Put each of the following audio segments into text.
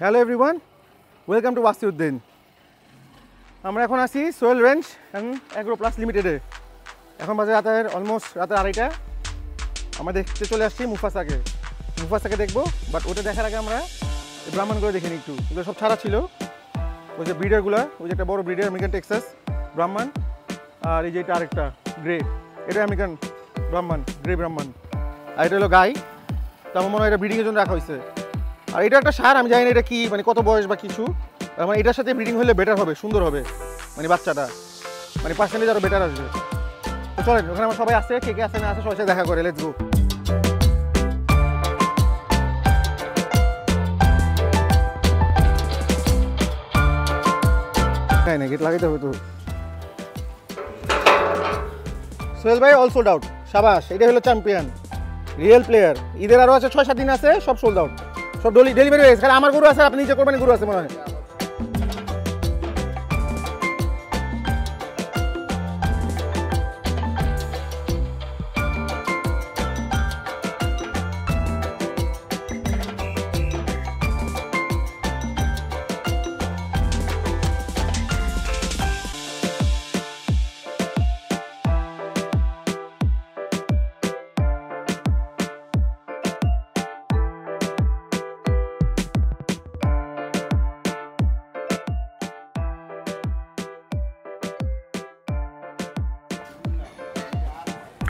Hello everyone, welcome to Wasiuddin. আমরা এখন আছি Sohel range and agro plus লিমিটেডে। এখন বাজে রাতের অলমোস্ট রাতের 2:30। আমরা দেখতে চলে আসছি মুফাসাকে দেখবো, বাট ওটা দেখার আগে আমরা ব্রাহ্মণগুলো দেখে নিই একটু। এগুলো সব ছাড়া ছিল, ওই যে ব্রিডারগুলো, ওই যে একটা বড় ব্রিডার আমেরিকান টেক্সাস ব্রাহ্মণ, আর এই যে এটা আরেকটা গ্রে, এটা আমেরিকান ব্রাহ্মণ, গ্রে ব্রাহ্মণ, আর এটা হলো গাই। তো আমার মনে হয় এটা ব্রিডিংয়ের জন্য রাখা হয়েছে। আর এটা একটা সার, আমি জানি না এটা কি, মানে কত বয়স বা কিছু, মানে এটার সাথে ব্রিডিং হলে বেটার হবে, সুন্দর হবে, মানে বাচ্চাটা মানে পার্সেন্টেজ আরও বেটার আসবে। তো চলেন, ওখানে আমার সবাই আসছে, কে কে আসে না আসে সবার সাথে দেখা করে, লেটস গো। তাই না, গেট লাগাইতে হবে তো। সোহেল ভাই অল সোল্ড আউট, সাবাস, এটা হলো চ্যাম্পিয়ন, রিয়েল প্লেয়ার। ঈদের আরও আছে 6-7 দিন আছে, সব সোল্ড আউট, সব ডেলিভারি হয়ে গেছে। কারণ আমার গরু আছে, আপনি নিজে করবেন, গরু আছে মনে হয়।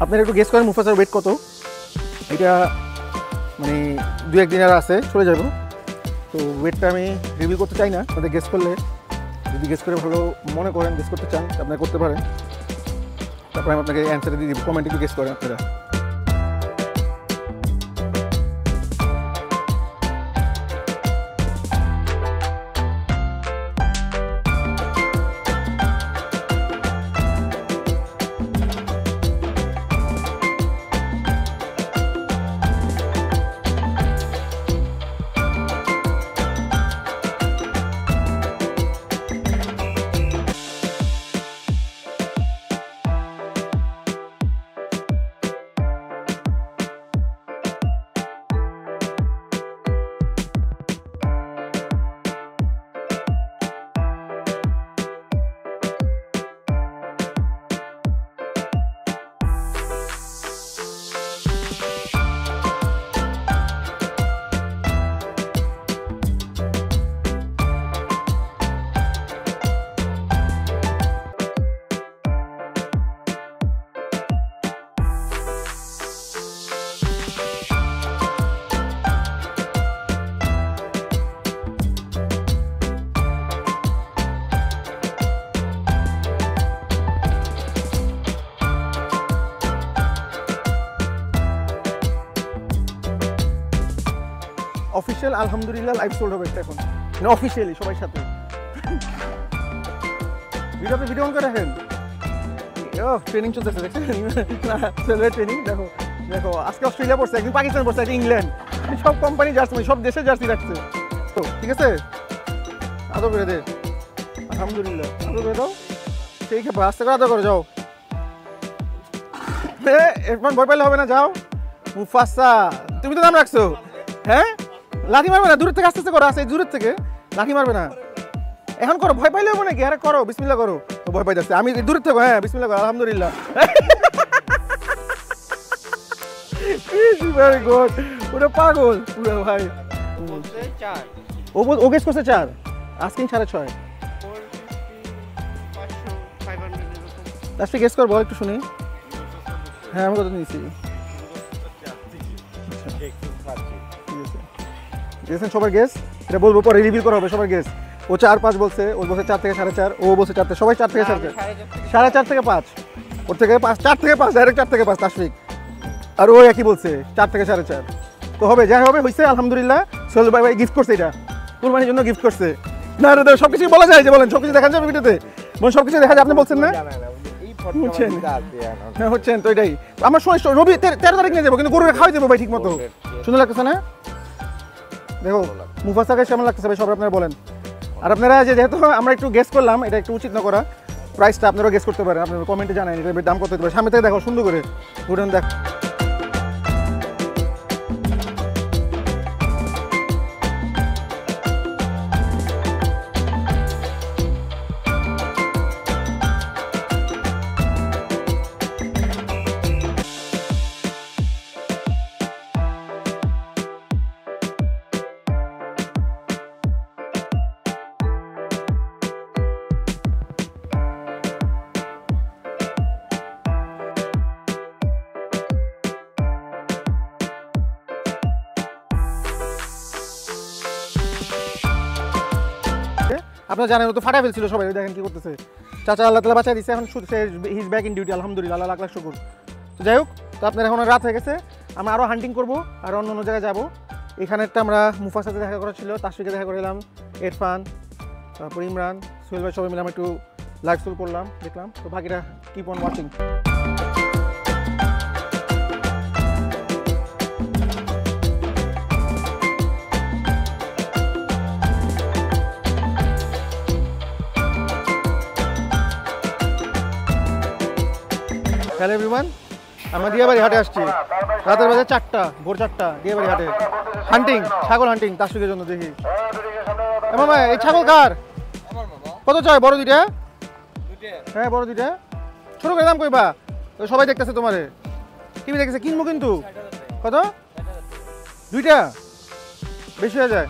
আপনারা একটু গেস করেন মুফাসার ওয়েট কত। এটা মানে 2-1 দিন আর আছে, চলে যাব। তো ওয়েটটা আমি রিভিল করতে চাই না, আপনাদের গেস করলে, যদি গেস করে ভালো মনে করেন, গেস করতে চান আপনারা করতে পারেন। তারপরে আমি আপনাকে অ্যান্সারে দিয়ে দিব, কমেন্টে একটু গেস করেন আপনারা। অফিসিয়াল আলহামদুলিল্লাহ লাইভ সোল্ড হবে এটা এখন, মানে অফিসিয়ালি সবার সাথে। ভিডিও অন করে রাখেন। ও ট্রেনিং চলতেছে, দেখছেন ট্রেনিং। দেখো দেখো, আজকে অস্ট্রেলিয়া পড়ছে, একদিন পাকিস্তান পড়ছে, একদিন ইংল্যান্ড, সব কোম্পানি জার্সি, সব দেশের জার্সি রাখছে। তো ঠিক আছে, আদর করে দে, আলহামদুলিল্লাহ আদর করে দাও। ঠিক আছে, আস্তে করে আদর করে যাও। এখন ভয় পাইলে হবে না, যাও। মুফাসা, তুমি তো নাম রাখছো, হ্যাঁ? লাঠি মারবে না, দূরের থেকে আস্তে আস্তে করো, আসে দূরের থেকে লাঠি মারবে না। এখন করো, ভয় পাইলে হবে নাকি? আরে করো, বিসমিল্লাহ করো। তো ভয় পাইতেছে, আমি দূরের থেকে, হ্যাঁ বিসমিল্লাহ করো, আলহামদুলিল্লাহ। ভেরি গুড, পুরো পাগল পুরো ভাই। ও গেস করছে 4, আজকে 6.5। লাস্টে গেস করবো, একটু শুনি। হ্যাঁ আমি কত নিয়েছি, দেখছেন সবার গেস, এটা বলবো পরে, রিভিল করা হবে সবার গেস। ও 4-5 বলছে, ও বলছে 4 থেকে 4.5, ও বলছে 4 থেকে, সবাই 4 থেকে 4.5, 4.5 থেকে 5, ওর থেকে 5, 4 থেকে 5, ডাইরেক্ট 4 থেকে 5 তাশফিক। আর ও একই বলছে 4 থেকে 4.5। তো হবে, যাই হবে, হয়েছে আলহামদুলিল্লাহ। সোহেল ভাই গিফট করছে, এটা কুরবানির জন্য গিফট করছে। না রে, সব কিছু বলা যায় যে, বলেন সব কিছু দেখা যাবে ভিডিওতে, বলেন সব কিছু দেখা যায়, আপনি বলছেন না হ্যাঁ হচ্ছেন। তো এটাই আমার সময়, রবি 13 তারিখ নিয়ে যাবো, কিন্তু গরুরে খাওয়াই যাবো ভাই ঠিক মতো। সুন্দর লাগতেছে না? দেখো মুফাসাকে কেমন লাগতেছে ভাই, সবাই আপনারা বলেন। আর আপনারা যেহেতু আমরা একটু গেস করলাম, এটা একটু উচিত না করা, প্রাইসটা আপনারা গেস করতে পারেন, আপনারা কমেন্টে জানান এটার দাম কত হতে পারে। সামনে থেকে দেখো সুন্দর করে, ঘুরেন দেখ। আপনারা জানেন ও তো ফাটা ফেলছিল সবাই, দেখেন কি করতেছে। চাচা আল্লাহ তাআলা বাঁচায় দিচ্ছে, এখন হিজ ব্যাক ইন ডিউটি, আলহামদুলিল্লাহ, আল্লাহ লাখ লাখ শুকর। তো যাই হোক, তো আপনার এখন রাত হয়ে গেছে, আমরা আরও হান্টিং করবো আর অন্য অন্য জায়গায় যাবো। এখানে একটা আমরা মুফার সাথে দেখা করা ছিল, তার সাথে দেখা করে এলাম, ইরফান, তারপর ইমরান, সোহেল ভাই, সবাই মিলে আমরা একটু লাইভ স্টোর করলাম, দেখলাম। তো বাকিটা keep on watching. Hello everyone, আমরা দিয়াবাড়ি হাটে আসছি, রাতের বাজে 4টা, ভোর 4টা, দিয়াবাড়ি হাটে হান্টিং, ছাগল হান্টিং তাসফিকের জন্য। দেখি মামা এই ছাগল কার? কত চাই? বড় দুইটা? হ্যাঁ বড় দুইটা। ছোট করে দাম কইবা, সবাই দেখতেছে তোমারে, টিভি দেখতেছে, কিনবো কিন্তু। কত? দুইটা বেশি হয়ে যায়,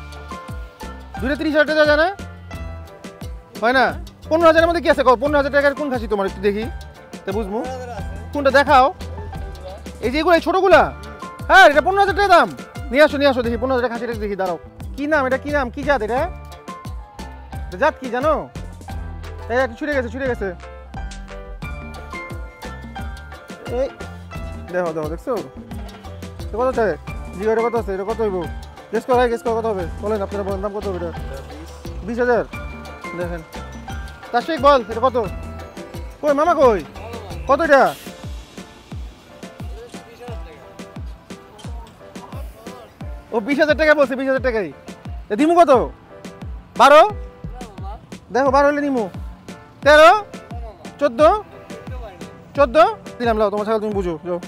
দুইটা 30,000 টাকা যায় না? হয় না? 15,000-এর মধ্যে কি আছে? 15,000 টাকার কোন খাসি তোমার একটু দেখি, তা বুঝবো কোনটা, দেখাও। এই যে এগুলো ছোটগুলা, হ্যাঁ এটা 15,000 টাকা দাম। নিয়ে আসো নিয়ে আসো, দেখি 15,000 টাকা খাসিটা দেখি, দাঁড়াও। কি নাম এটা? কি নাম? কি জাত এটা? জাত কি জানো? এই একটু ছুটে গেছে, ছুটে গেছে। এই দেখো দেখো, দেখছো কত চাই? জি এটা কত আছে? এটা কত হইব? গেস কর, গেস কর, কত হবে বলেন আপনারা, বলেন দাম কত হবে এটা? 20,000। দেখেন তাসফিক বল এটা কত? কই মামা কই? কত এটা? ও 20,000 টাকা বলছে, 20,000 টাকাই দিমু। কত? 12? দেখো 12 হলে নিমু। 13? 14? 14 দিলাম। লাও তোমার ছাগল তুমি বুঝো, যাও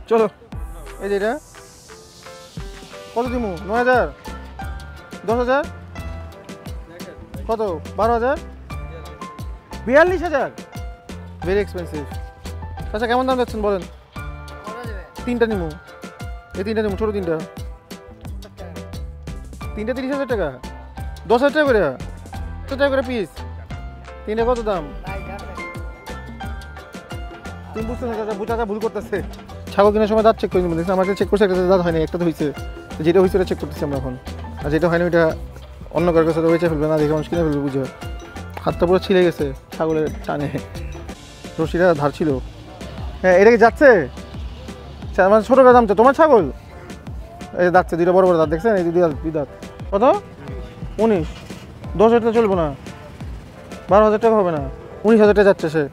চলো। এই যে এটা কত দিমু? 9,000? 10,000? কত? 12,000? 42,000? Very expensive. আচ্ছা কেমন দাম যাচ্ছেন বলেন? 3টা নিমু, এই 3টা নিমু, ছোটো 3টা, 3টা 30,000 টাকা, 10,000 টাকা করে, 10 টাকা করে পিস। 3টা কত দাম? তুমি বুঝতে না, চাচা ভুল করতেছে। ছাগল কেনার সময় দাঁত চেক করে নিবো, দেখছি আমাকে চেক করছে, একটা দাঁত হয়নি, একটা তো হয়েছে, যেটা হয়েছে ওটা চেক করতেছি আমরা এখন, আর যেটা হয়নি ওইটা অন্য কারোর কাছে বেঁচে ফেলবে না, দেখে মানুষ কিনে ফেলবে, বুঝে। হাতটা পুরো ছিঁড়ে গেছে ছাগলের টানে, রশিটা ধার ছিল। হ্যাঁ এটা কি যাচ্ছে? মানে ছোটো দাম তো তোমার ছাগল, এই যাচ্ছে, দুইটা বড় বড় দাঁত দেখছেন, এই দুই দাঁত। কত? 19? 10,000 টাকা চলবো না, 12,000 টাকা হবে না, 19,000 টাকা যাচ্ছে সে।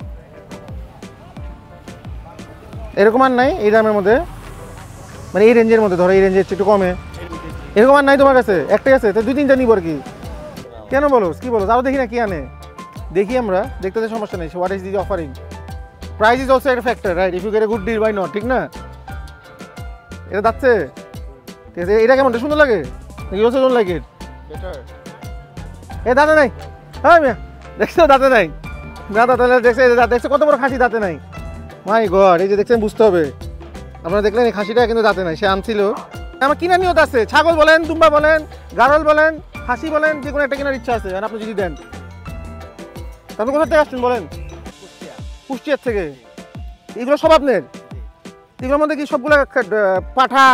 এরকম আর নাই এই দামের মধ্যে, মানে এই রেঞ্জের মধ্যে, ধরো এই রেঞ্জের একটু কমে, এরকম আর নাই তোমার কাছে? একটাই আছে, তো 2-3টা নিব আর কি। কেন বলো, কি বলো? আরও দেখি না কি আনে, দেখি আমরা, দেখতে তো সমস্যা নেই। What is the offering? Price is also একটা factor, right? If you get a good deal, buy not, ঠিক না? এটা যাচ্ছে, ঠিক আছে। এটা কেমন, সুন্দর লাগে নাকি? Also don't like it? Better. এ দাঁতে নাই, হ্যাঁ মিয়া দেখছো দাঁতে নাই, না দাঁতে দেখছে, দেখছো কত বড় খাসি দাঁতে নাই। মাই গড, এই যে দেখছেন, বুঝতে হবে। আপনারা দেখলেন এই খাসিটা কিন্তু দাঁতে নাই, সে আনছিল। আমার কিনার নিয়ত আছে, ছাগল বলেন, দুম্বা বলেন, গারল বলেন, খাসি বলেন, যে কোনো একটা কেনার ইচ্ছা আছে, আর আপনি যদি দেন। আপনি কোথা থেকে আসছেন বলেন? কুষ্টিয়ার থেকে। এগুলো সব আপনার? এগুলোর মধ্যে কি সবগুলো পাঠা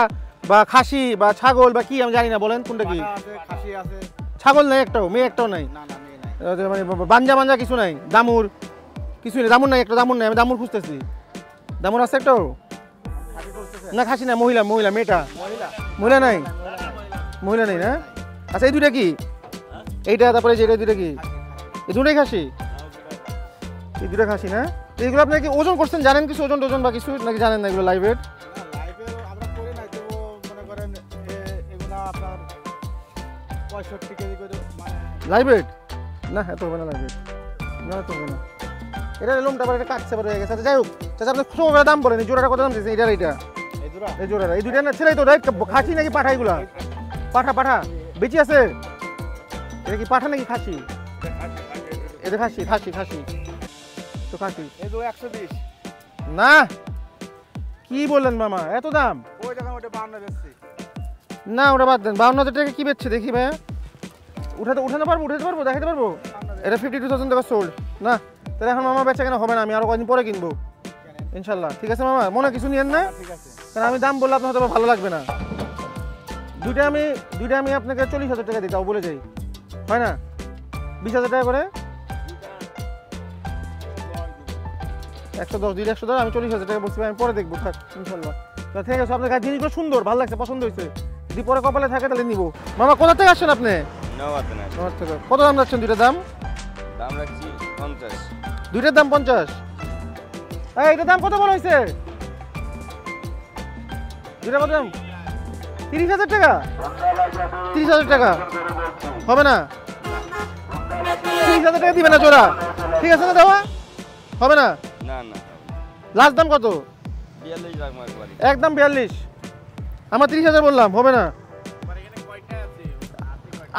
বা খাসি বা ছাগল বা কি আমি জানি না, বলেন কোনটা কি? ছাগল নাই একটাও, মেয়ে একটাও নাই, মানে বাঞ্জা বাঞ্জা কিছু নাই, দামুর কিছু নেই? দামুর নাই, একটা দামুর নাই, আমি দামুর খুঁজতেছি। দামুর আছে একটাও? না খাসি না, মহিলা, মহিলা, মেয়েটা মহিলা নাই, মহিলা নেই না? আচ্ছা এই দুইটা কি? এইটা, তারপরে যে দুইটা কি? এই দুটাই খাসি? এই দুটা খাসি না? এইগুলো আপনি কি ওজন করছেন, জানেন কিছু ওজন টোজন বা কিছু নাকি জানেন না এগুলো? লাইভ ওয়েট লাইভ ওয়েট না, এত হবে না লাইভ ওয়েট, না এত হবে না। এটা লোমটা আবার এটা কাটছে আবার হয়ে গেছে। যাই হোক চাচা, আপনি ছোটো করে দাম বলেন, এই জোড়াটা কত দাম দিয়েছেন? এইটার এইটা, এই জোড়াটা, এই দুইটা না ছেলেই তো, রাইট? খাসি নাকি পাঠা? এগুলা পাঠা, পাঠা বেশি আছে। এটা কি পাঠা নাকি খাসি? এটা খাসি, খাসি, খাসি তো খাসি। 120 না, কি বললেন মামা, এত দাম? না ওটা বাদ দেন, 52,000 টাকা কি বেচছে দেখি ভাইয়া? উঠাতে পারবো, দেখাতে পারবো? এটা 52,000 টাকা সোল্ড না? তাহলে এখন মামা বেচা কেন হবে না? আমি আরো কয়েকদিন পরে কিনবো ইনশাল্লাহ, ঠিক আছে মামা? মনে কিছু নিয়েন না, কারণ আমি দাম বললে আপনার হয়তো ভালো লাগবে না। দুইটা আমি আপনাকে 40,000 টাকা দিই, তাও বলে যাই, হয় না? 20,000 টাকা করে 110 দিলে 110 আমি 40,000 টাকা বলছি আমি পরে দেখবো থাক ইনশাল্লাহ। ঠিক আছে আপনার কাছে জিনিসগুলো সুন্দর ভালো লাগছে পছন্দ হয়েছে যদি পরে কপালে থাকে তাহলে নিবো। মামা কোথা থেকে আসছেন আপনি? কত দাম যাচ্ছেন দুইটার দাম? দাম রাখছি 50। দুইটার দাম 50। এটার দাম কত বড় হয়েছে? দুইটা কত দাম? 30,000 টাকা। 30,000 টাকা হবে না? 30,000 টাকা দিবে না জোড়া? ঠিক আছে না দেওয়া হবে না? না না লাস্ট দাম কত? 42 রাখবো একবারে। একদম 42। আমার 30,000 বললাম হবে না?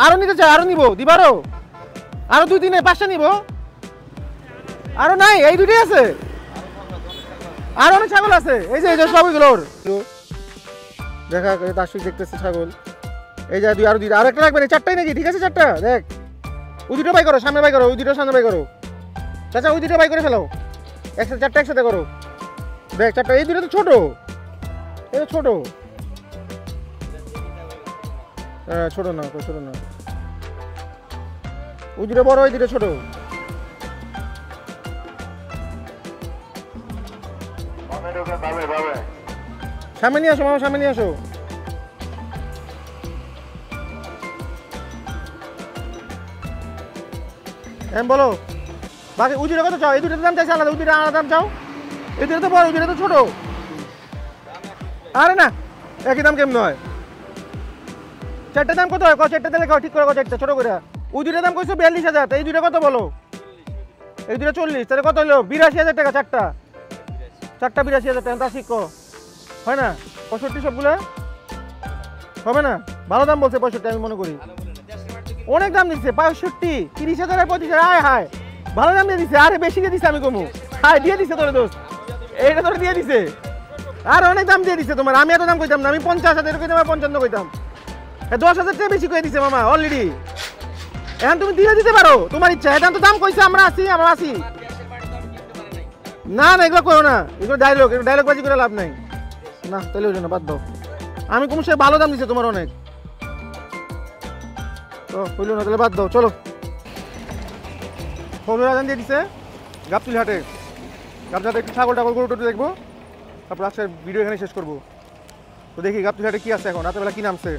আরো নিতে চাই আরো নিবো দিবারও আরো 2-3 5টা নিবো আরো নাই এই দুটোই আছে আর অনেক ছাগল আছে এই যে সবগুলোর দেখা দার্শিক দেখতেছে ছাগল এই যে দুই আরো দুইটা আর একটা রাখবেন এই চারটাই নাকি ঠিক আছে চারটা দেখ ওই দুটো বাই করো সামনে বাই করো ওই দুটো সামনে বাই করো চাচা ওই দুটো বাই করে ফেলো একসাথে চারটা একসাথে করো দেখ চারটা এই দুটো তো ছোট এই ছোট ছোট না ছোট না ওই দুটো বড় ওই দুটো ছোট সামনে নিয়ে আসো মামা সামনে নিয়ে আসো বলো বাকি ওই দুটো কত চাও এই দুটোর দাম চাইছে আলাদা ওই দুটো আলাদা দাম চাও এই দুটো তো বড় ওই দুটো তো ছোট আরে না একই দাম কেমন হয় চারটার দাম কত হয় চারটা দিলে ঠিক করে চারটা ছোট করে ওই দুটোর দাম কইছো 42,000 এই দুটো কত বলো এই দুটো 40 তাহলে কত হলো 82,000 টাকা চারটা 82,000 টাকা তা শিখো হয় না 65 সবগুলো হবে না ভালো দাম বলছে 65 আমি মনে করি অনেক দাম দিচ্ছে 65 30,000 আর 25,000 হায় হায় ভালো দাম দিয়ে দিছে আরে বেশি দিয়ে দিছে আমি কমু হায় দিয়ে দিছে তোর দোস্ত এইটা তোর দিয়ে দিছে আর অনেক দাম দিয়ে দিছে তোমার আমি এত দাম কইতাম না আমি 50,000 কইতাম 55 কইতাম 10,000 টাকা বেশি কই দিছে মামা অলরেডি এখন তুমি দিয়ে দিতে পারো তোমার ইচ্ছা এটা তো দাম কইছে আমরা আসি না না এগুলো করো না এগুলো ডায়লগ বাজি করে লাভ নাই না তাহলে ওই জন্য বাদ দাও আমি কোন সে ভালো দাম দিছে তোমার অনেক তো হইল না তাহলে বাদ দাও চলো ফোন আজান দিয়ে দিছে গাবতুলি হাটে একটু ছাগল গরু টরু দেখবো তারপর আজকের ভিডিও এখানে শেষ করবো তো দেখি গাবতুলি হাটে কি আছে এখন রাতেরবেলা কি নামছে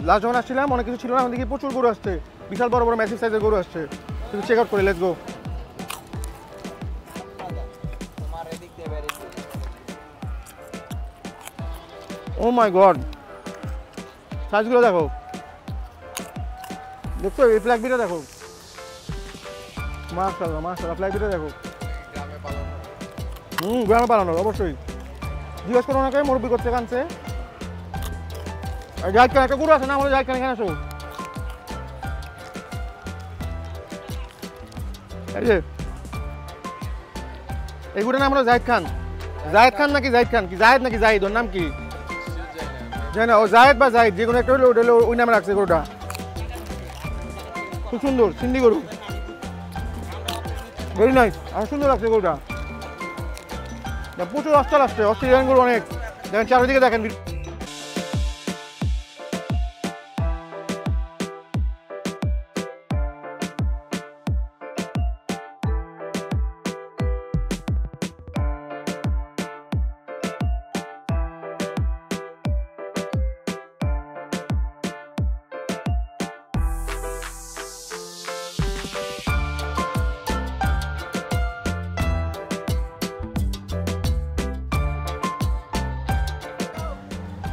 লাস্ট যখন আসছিলাম অনেক কিছু ছিল না এখন দেখি প্রচুর গরু আসছে বিশাল বড় বড় ম্যাসিভ সাইজের গরু আসছে তুমি চেক আউট করে let's go oh my god সাইজগুলো দেখো দেখো এই ফ্ল্যাগ বিটা দেখো মাশাআল্লাহ ফ্ল্যাগ বিটা দেখো গ্রামে পালানো অবশ্যই জিজ্ঞেস করো ওনাকে মুরব্বি করতে কানছে আর জাহিদ খান একটা গরু আছে না আমাদের জাহিদ খান এখানে আসো এই যে এই গরুটার নাম হলো জাহিদ খান নাকি জাহিদ খান কি জাহিদ নাকি জাহিদ ওর নাম কি জানি না ও জাহিদ বা জাহিদ যে কোনো একটা হলো ওটা হলো ওই নামে রাখছে গরুটা খুব সুন্দর সিন্ধি গরু ভেরি নাইস আর সুন্দর লাগছে গরুটা প্রচুর অস্টাল আসছে অস্ট্রেলিয়ান গরু অনেক দেখেন চারিদিকে দেখেন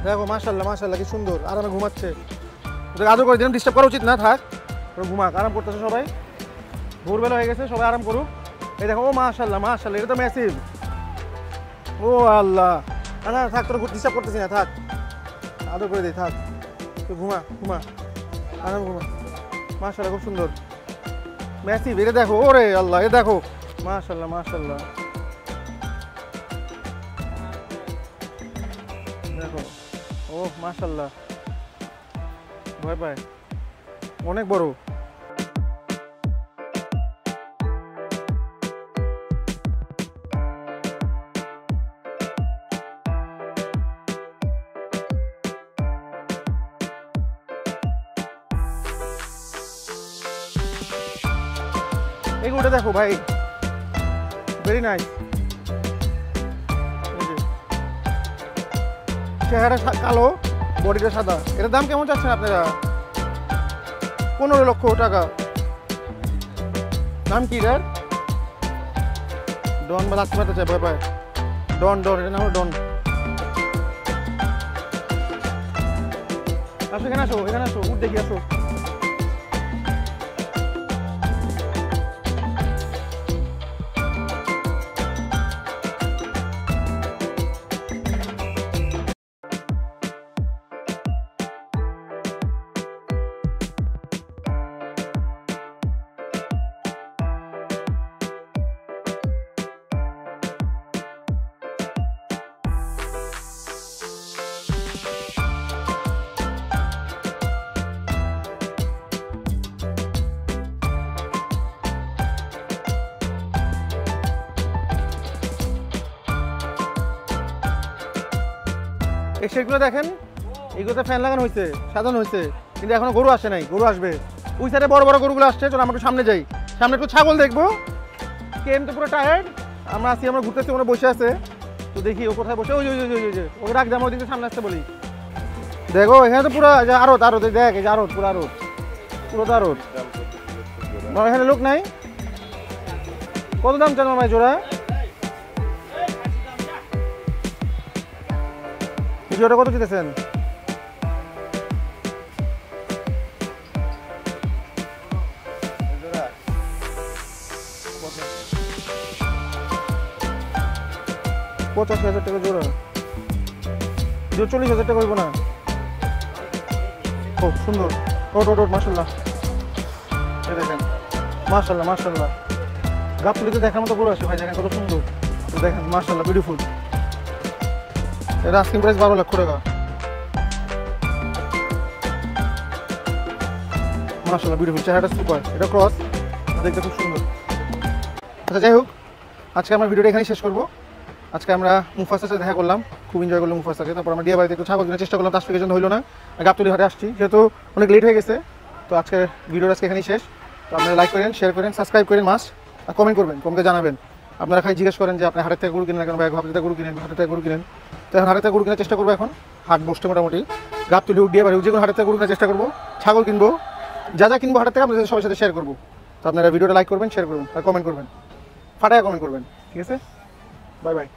দেখো মাশাআল্লাহ কি সুন্দর আরামে ঘুমাচ্ছে ওদের আদর করে দিলাম ডিস্টার্ব করা উচিত না থাক ওরা ঘুমাক আরাম করতেছে সবাই ভোরবেলা হয়ে গেছে সবাই আরাম করুক এই দেখো ও মাশাআল্লাহ এটা তো ম্যাসিভ ও আল্লাহ না থাক তোর ডিস্টার্ব করতেছি না থাক আদর করে দিই থাক তুই ঘুমা আরাম ঘুমা মাশাআল্লাহ খুব সুন্দর ম্যাসিভ এটা দেখো ওরে আল্লাহ এ দেখো মাশাআল্লাহ দেখো ও মাশাআল্লাহ ভয় পায় অনেক বড় এই গরুটা দেখো ভাই, ভেরি নাইস। চেহারা কালো, বডিটা সাদা। এটার দাম কেমন চাচ্ছেন আপনারা? 15 লক্ষ টাকা। নাম কি এটার? ডন বা লাচ্ছি মারতে চাই ভয় পায়। ডন, এটার নাম হলো ডন। আসো এখানে আসো, উঠ দেখি আসো। এই শেডগুলো দেখেন, এইগুলোতে ফ্যান লাগানো হয়েছে, সাজানো হয়েছে, কিন্তু এখনো গরু আসে নাই। গরু আসবে ওই সাইডে, বড় বড় গরুগুলো আসছে। চলো আমরা একটু সামনে যাই, সামনে একটু ছাগল দেখবো। কেন তো পুরো টায়ার্ড, আমরা আসি, আমরা ঘুরতেছি, ওরা বসে আছে। তো দেখি ও কোথায় বসে। ওই ওকে রাখ, যেমন ওদিকে সামনে আসতে বলি। দেখো এখানে তো পুরো আরত দেখ, এই যে আরত, পুরো আরত, পুরো তো আরত। এখানে লোক নাই। কত দাম চান মামাই জোড়া? জোড়া কত দিতেছেন? $85,000 জোড়া। 40,000 টাকা হইব না? ও সুন্দর, ওট মাশাল্লাহ। দেখেন মাশাল্লাহ, গাবতলীতে দেখার মতো গরু আছে ভাই, দেখেন কত সুন্দর। দেখেন মাশাল্লাহ, বিউটিফুল। এটা আস্কিং প্রাইস 12 লক্ষ টাকা। মাশাআল্লাহ, বিউটিফুল, চেহারাটা সুপার। এটা ক্রস, দেখতে খুব সুন্দর। আচ্ছা যাই হোক, আজকে আমরা ভিডিওটা এখানেই শেষ করবো। আজকে আমরা মুফাসার সাথে দেখা করলাম, খুব এনজয় করলাম মুফাসাকে। তারপর আমরা ডিয়া বাড়িতে একটু ছাগল কেনার চেষ্টা করলাম, ট্রাফিকের জন্য হইলো না, গাবতলী হাটে আসছি, যেহেতু অনেক লেট হয়ে গেছে। তো আজকের ভিডিওটা আজকে এখানেই শেষ। তো আপনারা লাইক করেন, শেয়ার করেন, সাবস্ক্রাইব করেন মাস্ট, আর কমেন্ট করবেন, কমকে জানাবেন। আপনারা খালি জিজ্ঞেস করেন যে আপনি হাটের থেকে গরু কিনেন কেন, ভাই হাটের থেকে গরু কিনেন, হাটের থেকে গরু কিনেন। তো এখন হাটের থেকে গরু কেনার চেষ্টা করবো। এখন হাট বসতে মোটামুটি গাবতলী হোক, ডিয়া বাড়ি হোক, যে কোনো হাটের থেকে গরু কেনার চেষ্টা করবো। ছাগল কিনবো, যা কিনবো হাটের থেকে আপনাদের সবার সাথে শেয়ার করবো। তো আপনারা ভিডিওটা লাইক করবেন, শেয়ার করবেন, আর কমেন্ট করবেন, ফাটায় কমেন্ট করবেন। ঠিক আছে, বাই বাই।